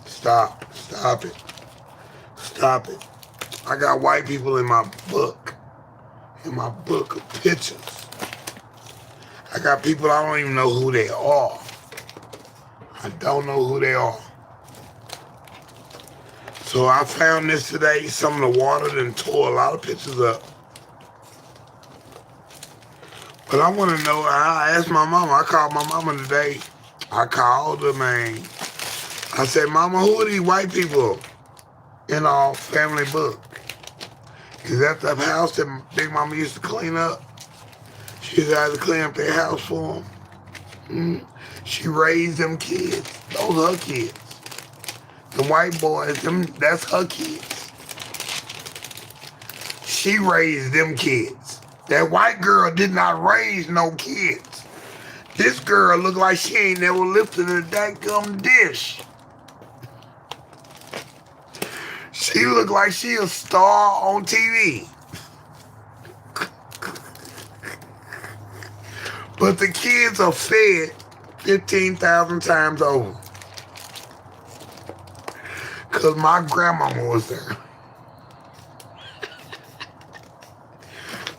Stop it. Stop it. I got white people in my book of pictures. I got people I don't even know who they are. I don't know who they are. So I found this today. Some of the water done tore a lot of pictures up. But I want to know, I asked my mama, I called my mama today. I called her, man. I said, Mama, who are these white people in our family book? Is that the house that Big Mama used to clean up? She had to clean up their house for them. She raised them kids. Those are her kids. The white boys, that's her kids. She raised them kids. That white girl did not raise no kids. This girl looked like she ain't never lifted a daggum dish. She looked like she a star on TV. But the kids are fed 15,000 times over. Because my grandmama was there.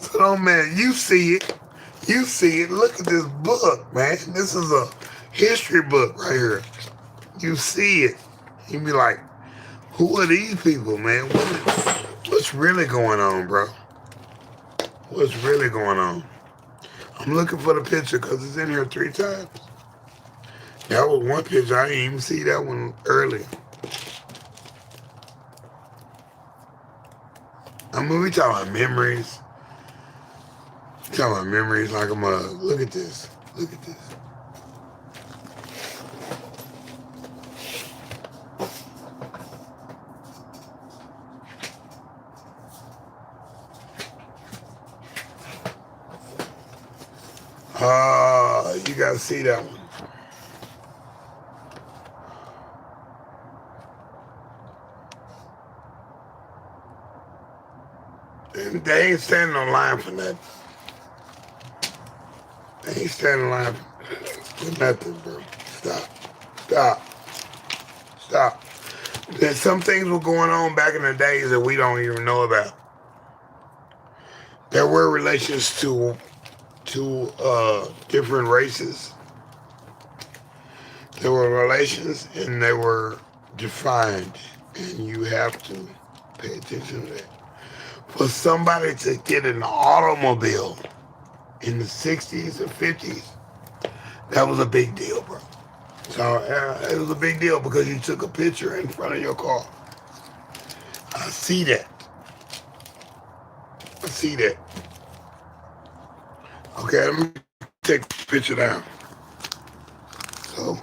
So, no, man, you see it. You see it. Look at this book, man. This is a history book right here. You see it. You be like, who are these people, man? What's really going on, bro? What's really going on? I'm looking for the picture because it's in here 3 times. That was one picture. I didn't even see that one earlier. I mean, we talking about memories. We talking about memories like I'm a, look at this. Look at this. You gotta see that one. They ain't standing on line for nothing. They ain't standing in line for nothing, bro. Stop. There's some things were going on back in the days that we don't even know about. There were relations to different races. There were relations and they were defined, and you have to pay attention to that. For somebody to get an automobile in the 60s or 50s, that was a big deal, bro. So it was a big deal because you took a picture in front of your car. I see that. Okay, let me take the picture down. So,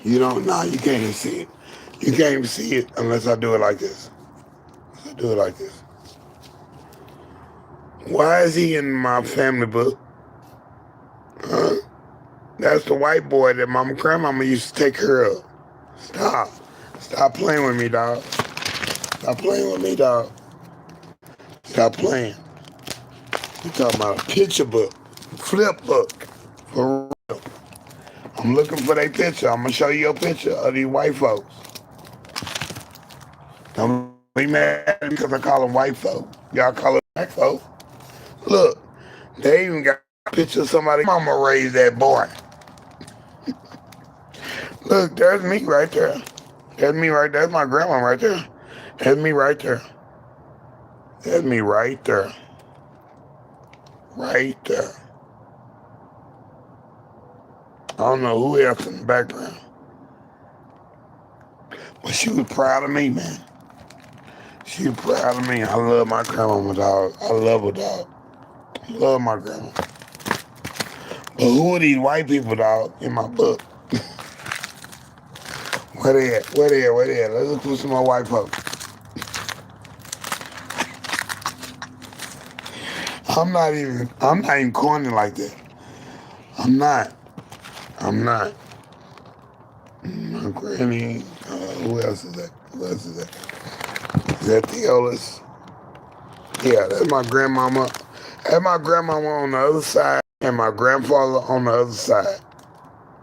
you can't even see it. You can't even see it unless I do it like this. Why is he in my family book? Huh? That's the white boy that my grandmama used to take care of. Stop playing with me, dog. Stop playing. You talking about a picture book, flip book, for real. I'm looking for their picture. I'm gonna show you a picture of these white folks. Don't be mad because I call them white folk. Y'all call them black folk. Look, they even got a picture of somebody. Mama raised that boy. Look, there's me right there. That's my grandma right there. That's me right there. Right there. I don't know who else in the background. But she was proud of me, man. She was proud of me. I love my grandma, dog. I love her, dog. I love my grandma. But who are these white people, dog, in my book? Where they at? Let's look for some more white folks. I'm not even corny like that. I'm not. My granny, who else is that? Is that the oldest? Yeah, that's my grandmama. That's my grandmama on the other side and my grandfather on the other side.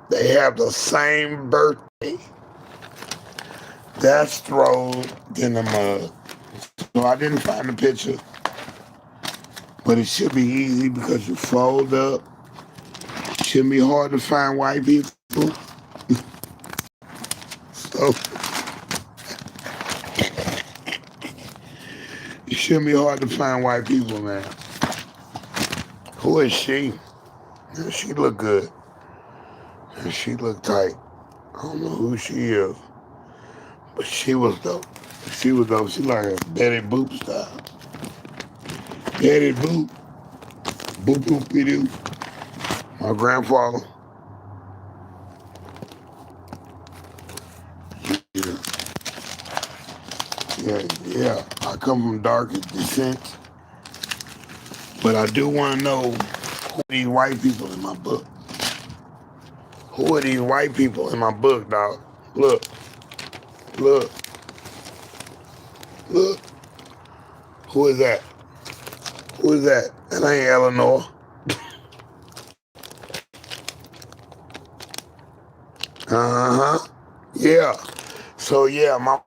They have the same birthday. That's thrown in the mud. So I didn't find the picture. But it should be easy because you fold up. Shouldn't be hard to find white people. shouldn't be hard to find white people, man. Who is she? She look good. And she look tight. I don't know who she is. But she was dope. She was dope. She like a Betty Boop style. Betty Boop. Boop boop doo. My grandfather. Yeah. Yeah. I come from dark descent. But I do want to know who are these white people in my book. Who are these white people in my book, dog? Look. Look. Look. Who is that? Who is that? That ain't Eleanor. Uh-huh. Yeah. So, yeah, my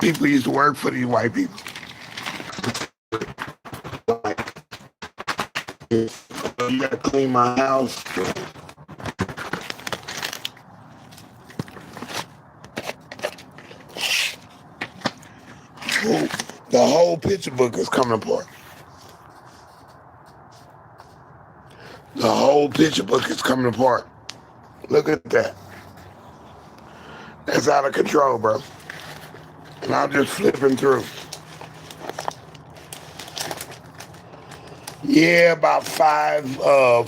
people used to work for these white people. You gotta clean my house. The whole picture book is coming apart. The whole picture book is coming apart. Look at that. That's out of control, bro. And I'm just flipping through. Yeah, about 5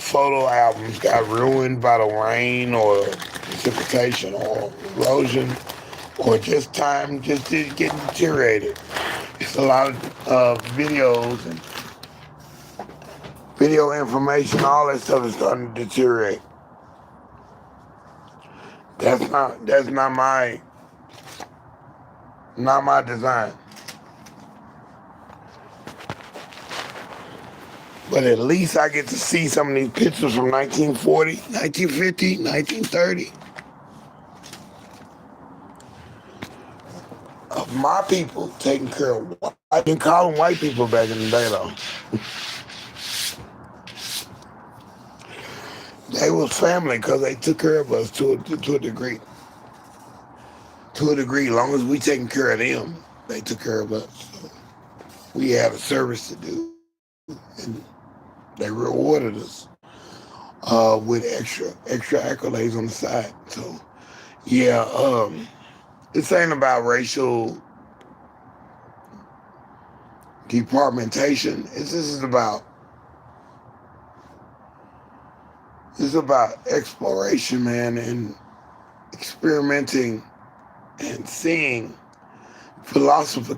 photo albums got ruined by the rain or precipitation or erosion or just time just getting deteriorated. It's a lot of videos and video information, all that stuff is starting to deteriorate. That's not my design. But at least I get to see some of these pictures from 1940, 1950, 1930. Of my people taking care of white. I didn't call them white people back in the day, though. They was family because they took care of us to a degree. To a degree, as long as we taking care of them, they took care of us. So we had a service to do, and they rewarded us with extra accolades on the side. So, yeah, this ain't about racial departmentation. This is about exploration, man, and experimenting and seeing philosophy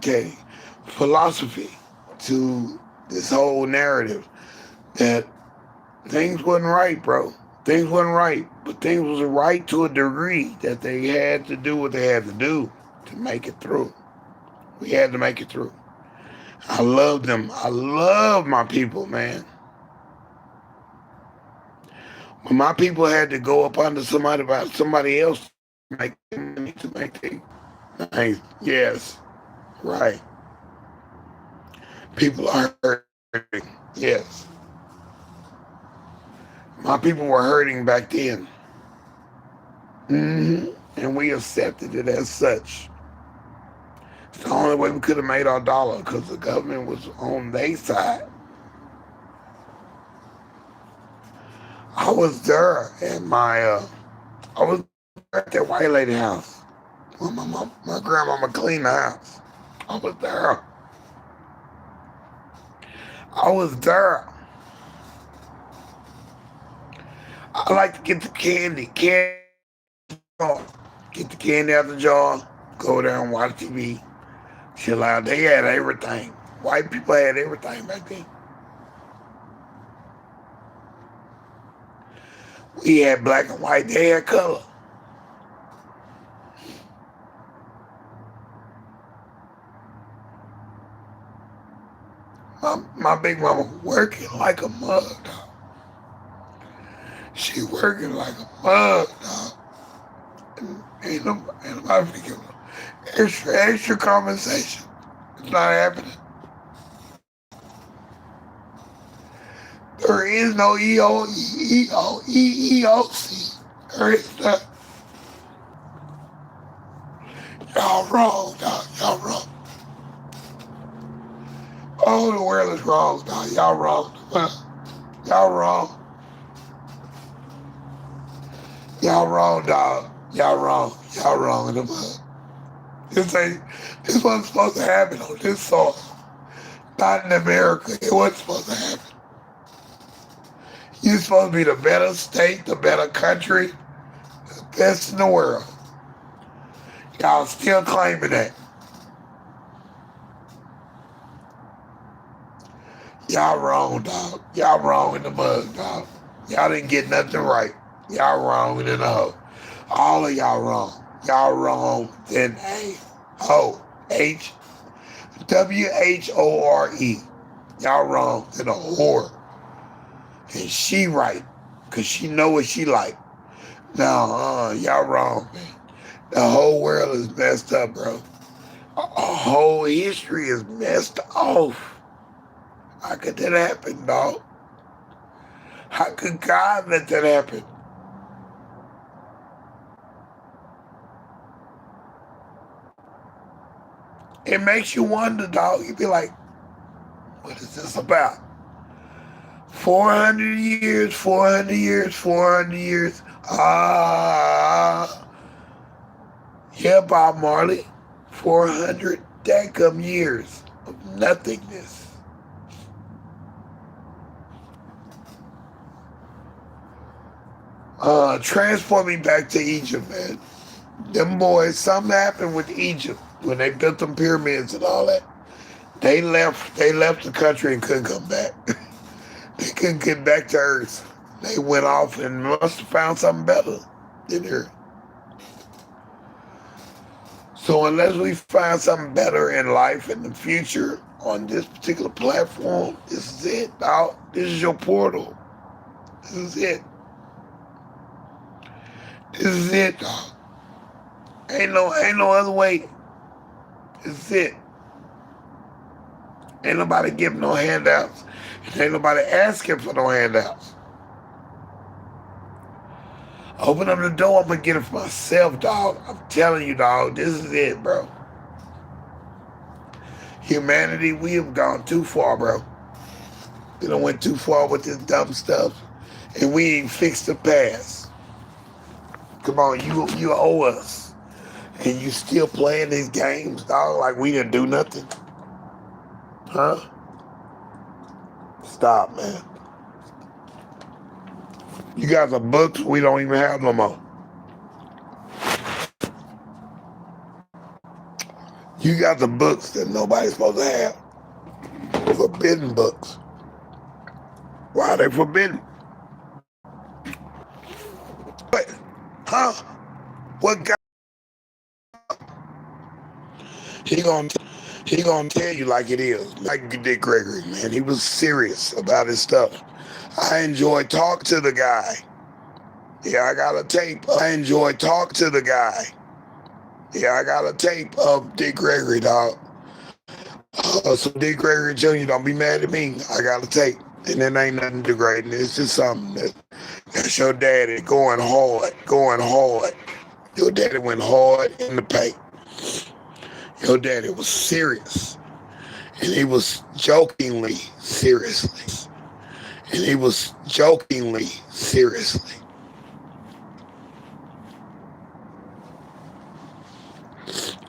to this whole narrative that things wasn't right, bro. Things wasn't right, but things was right to a degree that they had to do what they had to do to make it through. We had to make it through. I love them. I love my people, man. But my people had to go up under somebody else to make money to make things nice. Yes, right. People are hurting. Yes. My people were hurting back then. And we accepted it as such. It's the only way we could have made our dollar because the government was on their side. I was there at I was there at that white lady house when my grandmama cleaned the house. I was there. I was there. I like to get the candy. Get the candy out the jar, go there and watch TV, chill out. They had everything. White people had everything back then. We had black and white. They had color. My big mama working like a mug, dog. She working like a mug, dog. Ain't nobody give extra compensation. It's not happening. There is no EEOC. There is not. Y'all wrong, dog. Y'all wrong. Oh, the world is wrong, dog. Y'all wrong. Y'all wrong. Y'all wrong, dog. Y'all wrong. Y'all wrong in the mud. This wasn't supposed to happen on this soil. Not in America. It wasn't supposed to happen. You're supposed to be the better state, the better country, the best in the world. Y'all still claiming that. Y'all wrong, dog. Y'all wrong in the mud, dog. Y'all didn't get nothing right. Y'all wrong in the hole. All of y'all wrong. Y'all wrong in WHORE. Y'all wrong in a whore. And she right. Cause she know what she like. Now, y'all wrong, man. The whole world is messed up, bro. Our whole history is messed off. How could that happen, dog? How could God let that happen? It makes you wonder, dog. You be like, what is this about? 400 years, 400 years, 400 years. Yeah, Bob Marley. 400 decum years of nothingness. Transport me back to Egypt, man. Them boys, something happened with Egypt when they built them pyramids and all that. They left the country and couldn't come back. They couldn't get back to Earth. They went off and must have found something better than Earth. So unless we find something better in life in the future on this particular platform, this is it, dog. This is your portal. This is it. This is it, dog. Ain't no other way. This is it. Ain't nobody giving no handouts. Ain't nobody asking for no handouts. Open up the door, I'm gonna get it for myself, dog. I'm telling you, dog, this is it, bro. Humanity, we have gone too far, bro. We done went too far with this dumb stuff. And we ain't fixed the past. Come on, you owe us. And you still playing these games, dog, like we didn't do nothing. Huh? Stop, man. You got the books we don't even have no more. You got the books that nobody's supposed to have. Forbidden books. Why are they forbidden? What? Huh? What guy? He gonna tell you like it is. Like Dick Gregory, man. He was serious about his stuff. I enjoy talk to the guy. Yeah, I got a tape. I enjoy talk to the guy. Yeah, I got a tape of Dick Gregory, dog. So Dick Gregory Jr., don't be mad at me. I got a tape. And it ain't nothing degrading. It's just something that's your daddy going hard, going hard. Your daddy went hard in the paint. Your daddy was serious. And he was jokingly seriously. And he was jokingly seriously.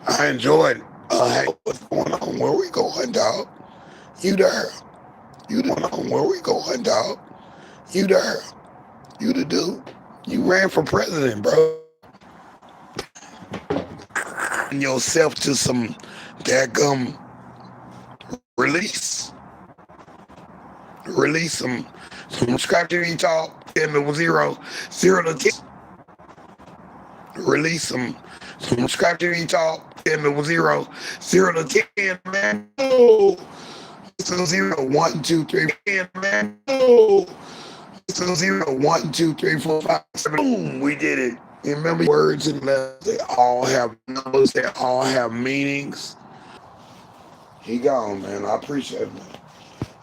I enjoyed hey, what's going on? Where we going, dog? You there. You going on? Where we going, dog? You there. You the dude. You ran for president, bro. And yourself to some daggum release. Release some scrap TV talk. And it was zero to 10. Release some scrap TV talk. And it was zero to 10, man. No. So 0, 1, 2, 3, 10, man. No. So 0, 1, 2, 3, 4, 5, 7. Boom, we did it. You remember words and letters, they all have numbers, they all have meanings. He gone, man. I appreciate him.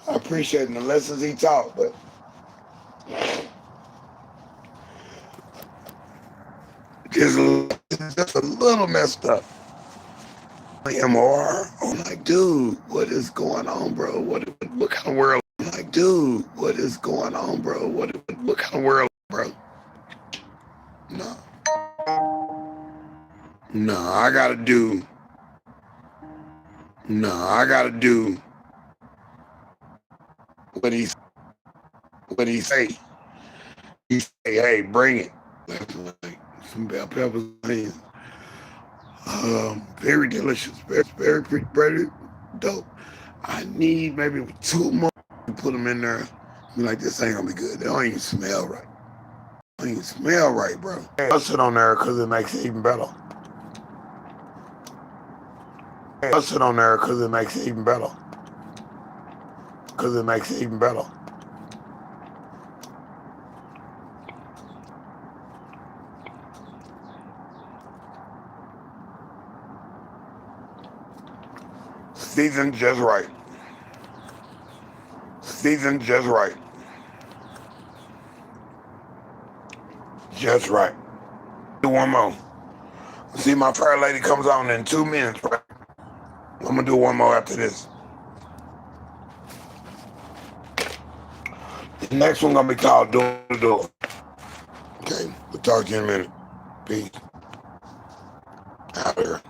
I appreciate the lessons he taught, but just a little messed up. MR. I'm like, dude, what is going on, bro? What kind of world? I'm like, dude, what is going on, bro? What kind of world, bro? No. No, I gotta do. No, I gotta do what he what he say. He say, hey, bring it. That's like some bell peppers. Very delicious, very dope. I need maybe 2 more to put them in there. Be like, this ain't gonna be good. They don't even smell right. They don't even smell right, bro. I'll sit on there because it makes it even better. I'll sit on there because it makes it even better. Because it makes it even better. Seasoned just right. Seasoned just right. Just right. Do one more. See, my fair lady comes on in 2 minutes, right? I'm gonna do one more after this. The next one gonna be called Door to Door. Okay, we'll talk to you in a minute. Peace. Out here.